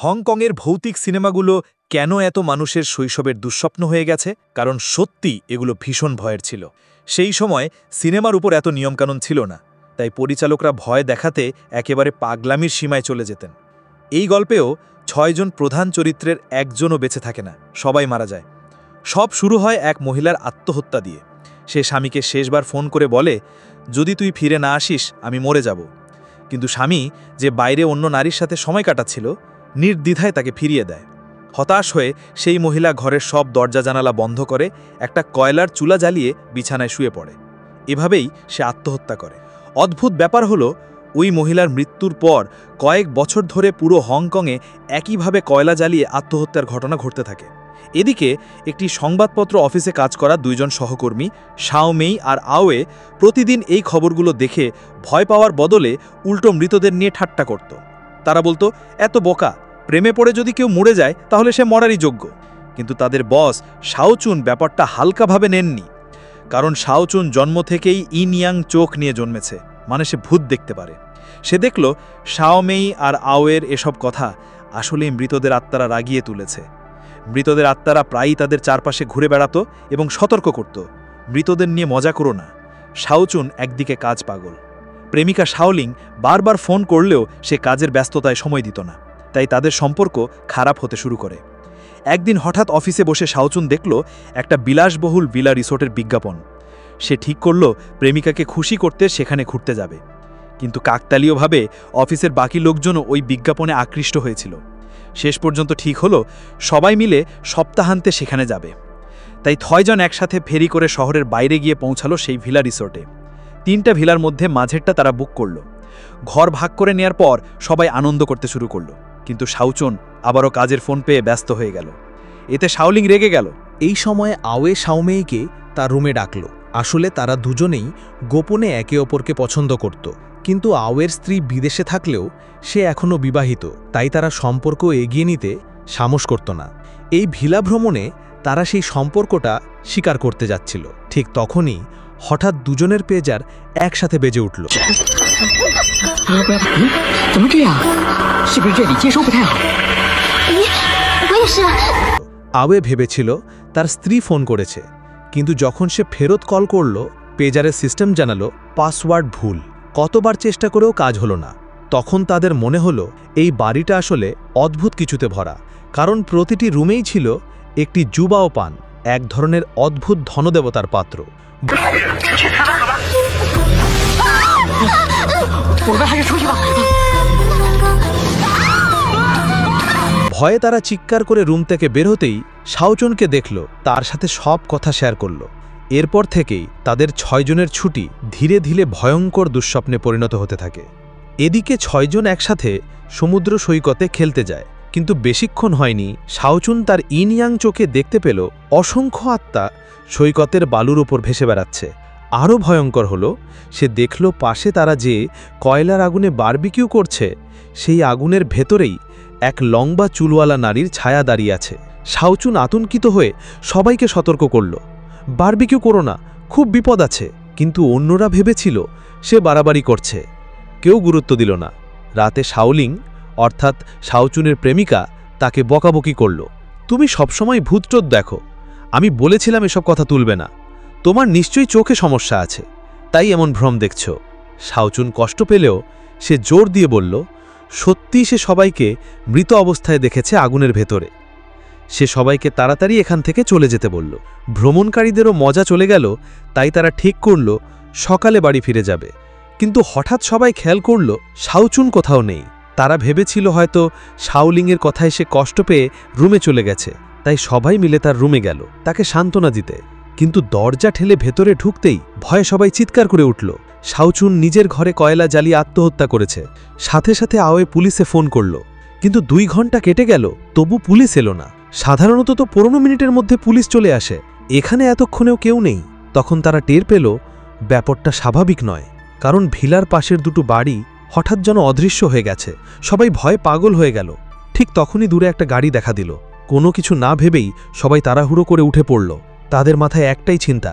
হংকংয়ের ভৌতিক সিনেমাগুলো কেন এত মানুষের শৈশবের দুঃস্বপ্ন হয়ে গেছে? কারণ সত্যি এগুলো ভীষণ ভয়ের ছিল। সেই সময় সিনেমার উপর এত নিয়মকানুন ছিল না, তাই পরিচালকরা ভয় দেখাতে একেবারে পাগলামির সীমায় চলে যেতেন। এই গল্পেও ৬ জন প্রধান চরিত্রের একজনও বেঁচে থাকে না, সবাই মারা যায়। সব শুরু হয় এক মহিলার আত্মহত্যা দিয়ে। সে স্বামীকে শেষবার ফোন করে বলে, যদি তুই ফিরে না আসিস আমি মরে যাব। কিন্তু স্বামী, যে বাইরে অন্য নারীর সাথে সময় কাটাচ্ছিল, নির্দ্বিধায় তাকে ফিরিয়ে দেয়। হতাশ হয়ে সেই মহিলা ঘরের সব দরজা জানালা বন্ধ করে একটা কয়লার চুলা জ্বালিয়ে বিছানায় শুয়ে পড়ে। এভাবেই সে আত্মহত্যা করে। অদ্ভুত ব্যাপার হলো, ওই মহিলার মৃত্যুর পর কয়েক বছর ধরে পুরো হংকংয়ে একইভাবে কয়লা জ্বালিয়ে আত্মহত্যার ঘটনা ঘটতে থাকে। এদিকে একটি সংবাদপত্র অফিসে কাজ করা ২ জন সহকর্মী শাওমেই আর আওয়ে প্রতিদিন এই খবরগুলো দেখে ভয় পাওয়ার বদলে উল্টো মৃতদের নিয়ে ঠাট্টা করত। তারা বলতো, এত বোকা, প্রেমে পড়ে যদি কেউ মরে যায় তাহলে সে মরারই যোগ্য। কিন্তু তাদের বস শাওচুন ব্যাপারটা হালকাভাবে নেননি। কারণ শাওচুন জন্ম থেকেই ইন ইয়াং চোখ নিয়ে জন্মেছে, মানে সে ভূত দেখতে পারে। সে দেখল শাওমেই আর আওয়ের এসব কথা আসলেই মৃতদের আত্মারা রাগিয়ে তুলেছে। মৃতদের আত্মারা প্রায়ই তাদের চারপাশে ঘুরে বেড়াত এবং সতর্ক করত, মৃতদের নিয়ে মজা করো না। শাওচুন একদিকে কাজ পাগল, প্রেমিকা শাওলিং বারবার ফোন করলেও সে কাজের ব্যস্ততায় সময় দিত না, তাই তাদের সম্পর্ক খারাপ হতে শুরু করে। একদিন হঠাৎ অফিসে বসে শাওচুন দেখল একটা বিলাসবহুল ভিলা রিসোর্টের বিজ্ঞাপন। সে ঠিক করল প্রেমিকাকে খুশি করতে সেখানে ঘুরতে যাবে। কিন্তু কাকতালীয়ভাবে অফিসের বাকি লোকজনও ওই বিজ্ঞাপনে আকৃষ্ট হয়েছিল। শেষ পর্যন্ত ঠিক হলো সবাই মিলে সপ্তাহান্তে সেখানে যাবে। তাই ৬ জন একসাথে ফেরি করে শহরের বাইরে গিয়ে পৌঁছালো সেই ভিলা রিসোর্টে। ৩টা ভিলার মধ্যে মাঝেরটা তারা বুক করল। ঘর ভাগ করে নেয়ার পর সবাই আনন্দ করতে শুরু করল। কিন্তু শাওচুন আবারও কাজের ফোন পেয়ে ব্যস্ত হয়ে গেল। এতে শাওলিং রেগে গেল। এই সময় আওয়ে শাওমেইকে তার রুমে ডাকল। আসলে তারা দুজনেই গোপনে একে অপরকে পছন্দ করত, কিন্তু আওয়ের স্ত্রী বিদেশে থাকলেও সে এখনও বিবাহিত, তাই তারা সম্পর্ক এগিয়ে নিতে সাহস করত না। এই ভিলা ভ্রমণে তারা সেই সম্পর্কটা স্বীকার করতে যাচ্ছিল। ঠিক তখনই হঠাৎ দুজনের পেজার একসাথে বেজে উঠল। আওয়ে ভেবেছিল তার স্ত্রী ফোন করেছে, কিন্তু যখন সে ফেরত কল করল, পেজারের সিস্টেম জানালো পাসওয়ার্ড ভুল। কতবার চেষ্টা করেও কাজ হলো না। তখন তাদের মনে হলো এই বাড়িটা আসলে অদ্ভুত কিছুতে ভরা, কারণ প্রতিটি রুমেই ছিল একটি জুবাও পান, এক ধরনের অদ্ভুত ধনদেবতার পাত্র। ভয়ে তারা চিৎকার করে রুম থেকে বের হতেই শাওচুনকে দেখল, তার সাথে সব কথা শেয়ার করল। এরপর থেকেই তাদের ৬ জনের ছুটি ধীরে ধীরে ভয়ঙ্কর দুঃস্বপ্নে পরিণত হতে থাকে। এদিকে ৬ জন একসাথে সমুদ্র সৈকতে খেলতে যায়, কিন্তু বেশিক্ষণ হয়নি শাওচুন তার ইন ইয়াং চোখে দেখতে পেল অসংখ্য আত্মা সৈকতের বালুর ওপর ভেসে বেড়াচ্ছে। আরও ভয়ঙ্কর হলো, সে দেখল পাশে তারা যে কয়লার আগুনে বারবিকিউ করছে, সেই আগুনের ভেতরেই এক লম্বা চুলওয়ালা নারীর ছায়া দাঁড়িয়ে আছে। শাওচুন আতঙ্কিত হয়ে সবাইকে সতর্ক করল, বারবিকিউ করো না, খুব বিপদ আছে। কিন্তু অন্যরা ভেবেছিল সে বাড়াবাড়ি করছে, কেউ গুরুত্ব দিল না। রাতে শাওলিং, অর্থাৎ শাওচুনের প্রেমিকা, তাকে বকাবকি করল, তুমি সবসময় ভূতট্রোত দেখো, আমি বলেছিলাম এসব কথা তুলবে না, তোমার নিশ্চয়ই চোখে সমস্যা আছে, তাই এমন ভ্রম দেখছ। শাওচুন কষ্ট পেলেও সে জোর দিয়ে বলল, সত্যিই সে সবাইকে মৃত অবস্থায় দেখেছে আগুনের ভেতরে। সে সবাইকে তাড়াতাড়ি এখান থেকে চলে যেতে বলল। ভ্রমণকারীদেরও মজা চলে গেল, তাই তারা ঠিক করল সকালে বাড়ি ফিরে যাবে। কিন্তু হঠাৎ সবাই খেয়াল করল শাওচুন কোথাও নেই। তারা ভেবেছিল হয়তো শাওলিংয়ের কথায় সে কষ্ট পেয়ে রুমে চলে গেছে, তাই সবাই মিলে তার রুমে গেল তাকে সান্ত্বনা দিতে। কিন্তু দরজা ঠেলে ভেতরে ঢুকতেই ভয়ে সবাই চিৎকার করে উঠল। শাওচুন নিজের ঘরে কয়লা জ্বালিয়ে আত্মহত্যা করেছে। সাথে সাথে আওয়ে পুলিশে ফোন করল, কিন্তু 2 ঘন্টা কেটে গেল, তবু পুলিশ এলো না। সাধারণত তো 15 মিনিটের মধ্যে পুলিশ চলে আসে, এখানে এতক্ষণেও কেউ নেই। তখন তারা টের পেল ব্যাপারটা স্বাভাবিক নয়, কারণ ভিলার পাশের 2টো বাড়ি হঠাৎ যেন অদৃশ্য হয়ে গেছে। সবাই ভয়ে পাগল হয়ে গেল। ঠিক তখনই দূরে একটা গাড়ি দেখা দিল। কোনো কিছু না ভেবেই সবাই তাড়াহুড়ো করে উঠে পড়ল। তাদের মাথায় একটাই চিন্তা,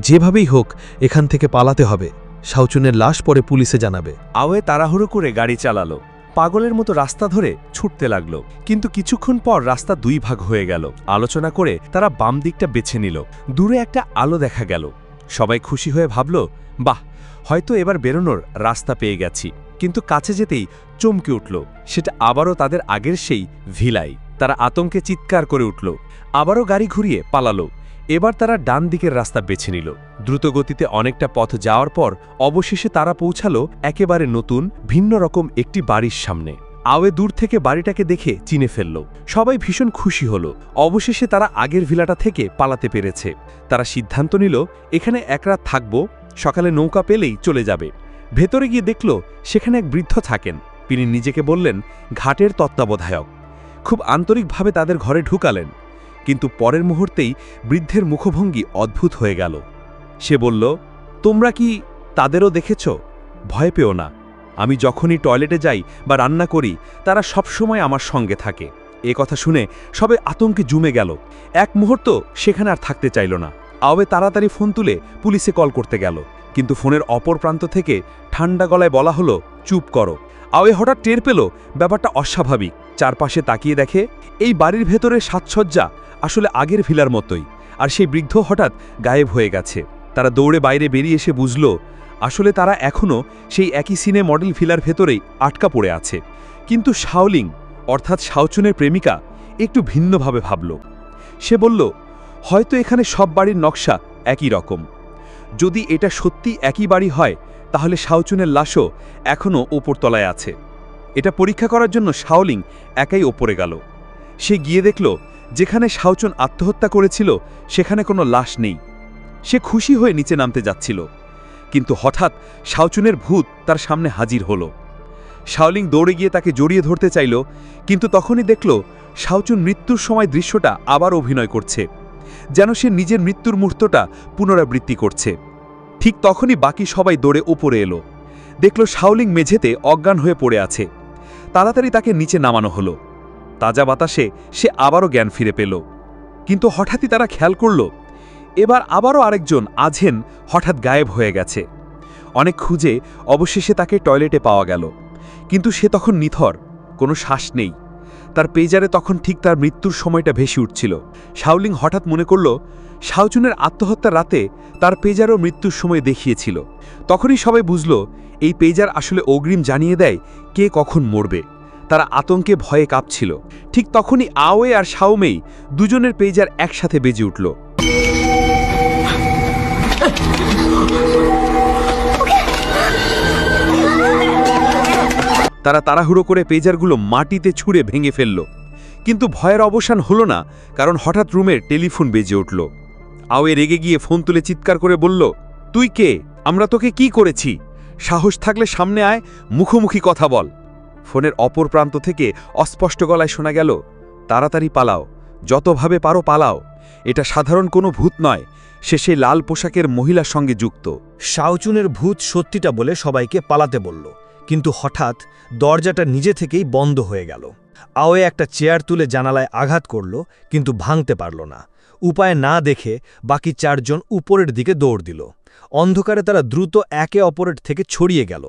যেভাবেই হোক এখান থেকে পালাতে হবে। শাওচুনের লাশ পরে পুলিশে জানাবে। আওয়ে তাড়াহুড়ো করে গাড়ি চালালো। পাগলের মতো রাস্তা ধরে ছুটতে লাগল। কিন্তু কিছুক্ষণ পর রাস্তা দুই ভাগ হয়ে গেল। আলোচনা করে তারা বাম দিকটা বেছে নিল। দূরে একটা আলো দেখা গেল। সবাই খুশি হয়ে ভাবল, বাহ, হয়তো এবার বেরোনোর রাস্তা পেয়ে গেছি। কিন্তু কাছে যেতেই চমকে উঠল, সেটা আবারও তাদের আগের সেই ভিলাই। তারা আতঙ্কে চিৎকার করে উঠল, আবারও গাড়ি ঘুরিয়ে পালালো। এবার তারা ডান দিকের রাস্তা বেছে নিল। দ্রুতগতিতে অনেকটা পথ যাওয়ার পর অবশেষে তারা পৌঁছালো একেবারে নতুন ভিন্ন রকম একটি বাড়ির সামনে। আওয়ে দূর থেকে বাড়িটাকে দেখে চিনে ফেলল। সবাই ভীষণ খুশি হল। অবশেষে তারা আগের ভিলাটা থেকে পালাতে পেরেছে। তারা সিদ্ধান্ত নিল এখানে এক রাত থাকব, সকালে নৌকা পেলেই চলে যাবে। ভেতরে গিয়ে দেখল সেখানে এক বৃদ্ধ থাকেন। তিনি নিজেকে বললেন ঘাটের তত্ত্বাবধায়ক। খুব আন্তরিকভাবে তাদের ঘরে ঢুকালেন। কিন্তু পরের মুহূর্তেই বৃদ্ধের মুখভঙ্গি অদ্ভুত হয়ে গেল। সে বলল, তোমরা কি তাদেরও দেখেছ? ভয় পেও না, আমি যখনই টয়লেটে যাই বা রান্না করি তারা সবসময় আমার সঙ্গে থাকে। এ কথা শুনে সবে আতঙ্কে জুমে গেল। এক মুহূর্ত সেখানে আর থাকতে চাইল না। আওয়ে তাড়াতাড়ি ফোন তুলে পুলিশে কল করতে গেল। কিন্তু ফোনের অপর প্রান্ত থেকে ঠান্ডা গলায় বলা হলো, চুপ করো। আওয়ে হঠাৎ টের পেল ব্যাপারটা অস্বাভাবিক। চারপাশে তাকিয়ে দেখে এই বাড়ির ভেতরে সাজসজ্জা আসলে আগের ভিলার মতোই, আর সেই বৃদ্ধ হঠাৎ গায়েব হয়ে গেছে। তারা দৌড়ে বাইরে বেরিয়ে এসে বুঝল আসলে তারা এখনও সেই একই সিনে মডেল ভিলার ভেতরেই আটকা পড়ে আছে। কিন্তু শাওলিং অর্থাৎ শাওচুনের প্রেমিকা একটু ভিন্নভাবে ভাবল। সে বলল, হয়তো এখানে সব বাড়ির নকশা একই রকম। যদি এটা সত্যি একই বাড়ি হয় তাহলে শাওচুনের লাশও এখনও ওপরতলায় আছে। এটা পরীক্ষা করার জন্য শাওলিং একাই ওপরে গেল। সে গিয়ে দেখল যেখানে শাওচুন আত্মহত্যা করেছিল সেখানে কোনো লাশ নেই। সে খুশি হয়ে নিচে নামতে যাচ্ছিল, কিন্তু হঠাৎ শাওচুনের ভূত তার সামনে হাজির হল। শাওলিং দৌড়ে গিয়ে তাকে জড়িয়ে ধরতে চাইল, কিন্তু তখনই দেখল শাওচুন মৃত্যুর সময় দৃশ্যটা আবার অভিনয় করছে, যেন সে নিজের মৃত্যুর মুহূর্তটা পুনরাবৃত্তি করছে। ঠিক তখনই বাকি সবাই দৌড়ে উপরে এলো। দেখল শাওলিং মেঝেতে অজ্ঞান হয়ে পড়ে আছে। তাড়াতাড়ি তাকে নিচে নামানো হলো। তাজা বাতাসে সে আবারও জ্ঞান ফিরে পেল। কিন্তু হঠাৎই তারা খেয়াল করল এবার আবারও আরেকজন আঝেন হঠাৎ গায়েব হয়ে গেছে। অনেক খুঁজে অবশেষে তাকে টয়লেটে পাওয়া গেল, কিন্তু সে তখন নিথর, কোনো শ্বাস নেই। তার পেজারে তখন ঠিক তার মৃত্যুর সময়টা ভেসে উঠছিল। শাওলিং হঠাৎ মনে করল শাওচুনের আত্মহত্যার রাতে তার পেজারও মৃত্যুর সময় দেখিয়েছিল। তখনই সবাই বুঝল এই পেজার আসলে অগ্রিম জানিয়ে দেয় কে কখন মরবে। তারা আতঙ্কে ভয়ে কাঁপছিল। ঠিক তখনই আওয়ে আর শাওমেই দুজনের পেজার একসাথে বেজে উঠল। তারা তাড়াহুড়ো করে পেজারগুলো মাটিতে ছুঁড়ে ভেঙে ফেলল। কিন্তু ভয়ের অবসান হলো না, কারণ হঠাৎ রুমের টেলিফোন বেজে উঠল। আওয়ে রেগে গিয়ে ফোন তুলে চিৎকার করে বলল, তুই কে? আমরা তোকে কি করেছি? সাহস থাকলে সামনে আয়, মুখোমুখি কথা বল। ফোনের অপর প্রান্ত থেকে অস্পষ্ট গলায় শোনা গেল, তাড়াতাড়ি পালাও, যতভাবে পারো পালাও। এটা সাধারণ কোনো ভূত নয়, সে সেই লাল পোশাকের মহিলার সঙ্গে যুক্ত। শাওচুনের ভূত সত্যিটা বলে সবাইকে পালাতে বলল, কিন্তু হঠাৎ দরজাটা নিজে থেকেই বন্ধ হয়ে গেল। আওয়ে একটা চেয়ার তুলে জানালায় আঘাত করল, কিন্তু ভাঙতে পারল না। উপায় না দেখে বাকি চারজন উপরের দিকে দৌড় দিল। অন্ধকারে তারা দ্রুত একে অপরের থেকে ছড়িয়ে গেল।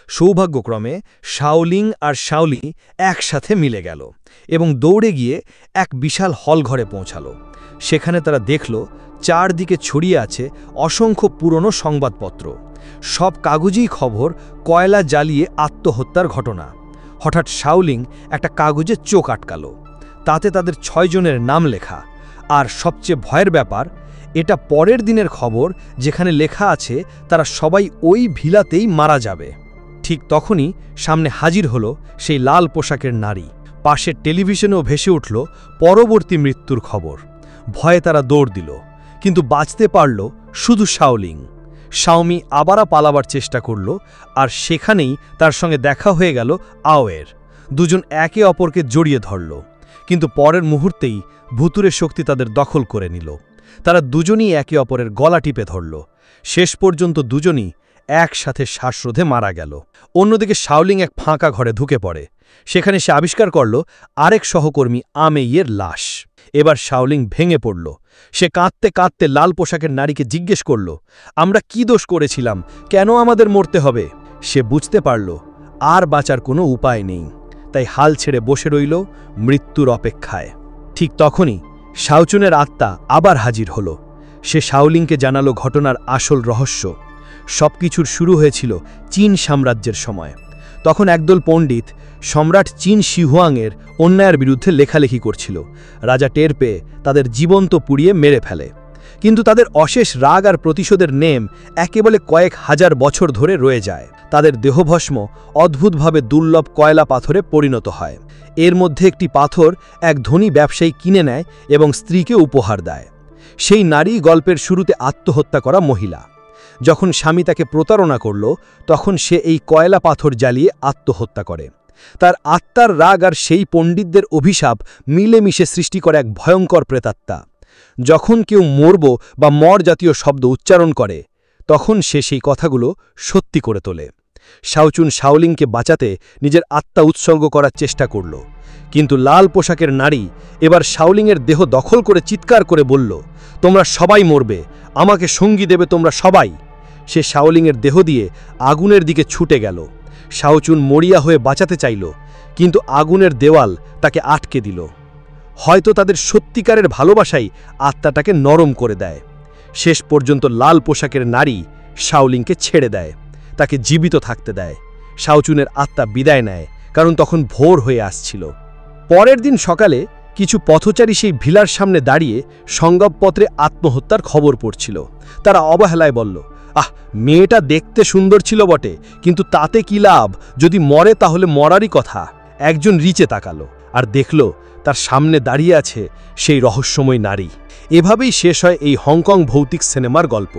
সৌভাগ্যক্রমে শাওলিং আর শাওলি একসাথে মিলে গেল এবং দৌড়ে গিয়ে এক বিশাল হলঘরে পৌঁছাল। সেখানে তারা দেখল চারদিকে ছড়িয়ে আছে অসংখ্য পুরনো সংবাদপত্র। সব কাগজেই খবর কয়লা জ্বালিয়ে আত্মহত্যার ঘটনা। হঠাৎ শাওলিং একটা কাগজে চোখ আটকাল। তাতে তাদের 6 জনের নাম লেখা। আর সবচেয়ে ভয়ের ব্যাপার, এটা পরের দিনের খবর, যেখানে লেখা আছে তারা সবাই ওই ভিলাতেই মারা যাবে। ঠিক তখনই সামনে হাজির হলো সেই লাল পোশাকের নারী। পাশের টেলিভিশনেও ভেসে উঠল পরবর্তী মৃত্যুর খবর। ভয়ে তারা দৌড় দিল, কিন্তু বাঁচতে পারল শুধু শাওলিং। শাওমি আবারও পালাবার চেষ্টা করল, আর সেখানেই তার সঙ্গে দেখা হয়ে গেল আওয়ের। দুজন একে অপরকে জড়িয়ে ধরল, কিন্তু পরের মুহূর্তেই ভুতুরের শক্তি তাদের দখল করে নিল। তারা দুজনই একে অপরের গলা টিপে ধরল। শেষ পর্যন্ত দুজনই একসাথে শ্বাসরোধে মারা গেল। অন্যদিকে শাওলিং এক ফাঁকা ঘরে ঢুকে পড়ে। সেখানে সে আবিষ্কার করল আরেক সহকর্মী আমেইয়ের লাশ। এবার শাওলিং ভেঙে পড়ল। সে কাঁদতে কাঁদতে লাল পোশাকের নারীকে জিজ্ঞেস করল, আমরা কি দোষ করেছিলাম? কেন আমাদের মরতে হবে? সে বুঝতে পারল আর বাঁচার কোনো উপায় নেই। তাই হাল ছেড়ে বসে রইল মৃত্যুর অপেক্ষায়। ঠিক তখনই শাওচুনের আত্মা আবার হাজির হল। সে শাওলিংকে জানালো ঘটনার আসল রহস্য। সবকিছুর শুরু হয়েছিল চীন সাম্রাজ্যের সময়। তখন একদল পণ্ডিত সম্রাট চীন শিহুয়াংয়ের অন্যায়ের বিরুদ্ধে লেখালেখি করছিল। রাজা টের পেয়ে তাদের জীবন্ত পুড়িয়ে মেরে ফেলে। কিন্তু তাদের অশেষ রাগ আর প্রতিশোধের নেম একেবারে কয়েক হাজার বছর ধরে রয়ে যায়। তাদের দেহভস্ম অদ্ভুতভাবে দুর্লভ কয়লা পাথরে পরিণত হয়। এর মধ্যে একটি পাথর এক ধনী ব্যবসায়ী কিনে নেয় এবং স্ত্রীকে উপহার দেয়। সেই নারী গল্পের শুরুতে আত্মহত্যা করা মহিলা। যখন স্বামী তাকে প্রতারণা করল, তখন সে এই কয়লা পাথর জ্বালিয়ে আত্মহত্যা করে। তার আত্মার রাগ আর সেই পণ্ডিতদের অভিশাপ মিলেমিশে সৃষ্টি করে এক ভয়ঙ্কর প্রেতাত্মা। যখন কেউ মরব বা মর জাতীয় শব্দ উচ্চারণ করে, তখন সে সেই কথাগুলো সত্যি করে তোলে। শাওচুন শাওলিংকে বাঁচাতে নিজের আত্মা উৎসর্গ করার চেষ্টা করল, কিন্তু লাল পোশাকের নারী এবার শাওলিংয়ের দেহ দখল করে চিৎকার করে বলল, তোমরা সবাই মরবে, আমাকে সঙ্গী দেবে তোমরা সবাই। সে শাওলিংয়ের দেহ দিয়ে আগুনের দিকে ছুটে গেল। শাওচুন মরিয়া হয়ে বাঁচাতে চাইল, কিন্তু আগুনের দেওয়াল তাকে আটকে দিল। হয়তো তাদের সত্যিকারের ভালোবাসাই আত্মাটাকে নরম করে দেয়। শেষ পর্যন্ত লাল পোশাকের নারী শাওলিংকে ছেড়ে দেয়, তাকে জীবিত থাকতে দেয়। শাওচুনের আত্মা বিদায় নেয়, কারণ তখন ভোর হয়ে আসছিল। পরের দিন সকালে কিছু পথচারী সেই ভিলার সামনে দাঁড়িয়ে সংবাদপত্রে আত্মহত্যার খবর পড়ছিল। তারা অবহেলায় বলল, মেয়েটা দেখতে সুন্দর ছিল বটে, কিন্তু তাতে কি লাভ? যদি মরে তাহলে মরারই কথা। একজন রিচে তাকালো আর দেখল তার সামনে দাঁড়িয়ে আছে সেই রহস্যময় নারী। এভাবেই শেষ হয় এই হংকং ভৌতিক সিনেমার গল্প।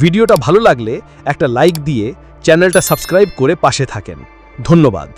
ভিডিওটা ভালো লাগলে একটা লাইক দিয়ে চ্যানেলটা সাবস্ক্রাইব করে পাশে থাকেন। ধন্যবাদ।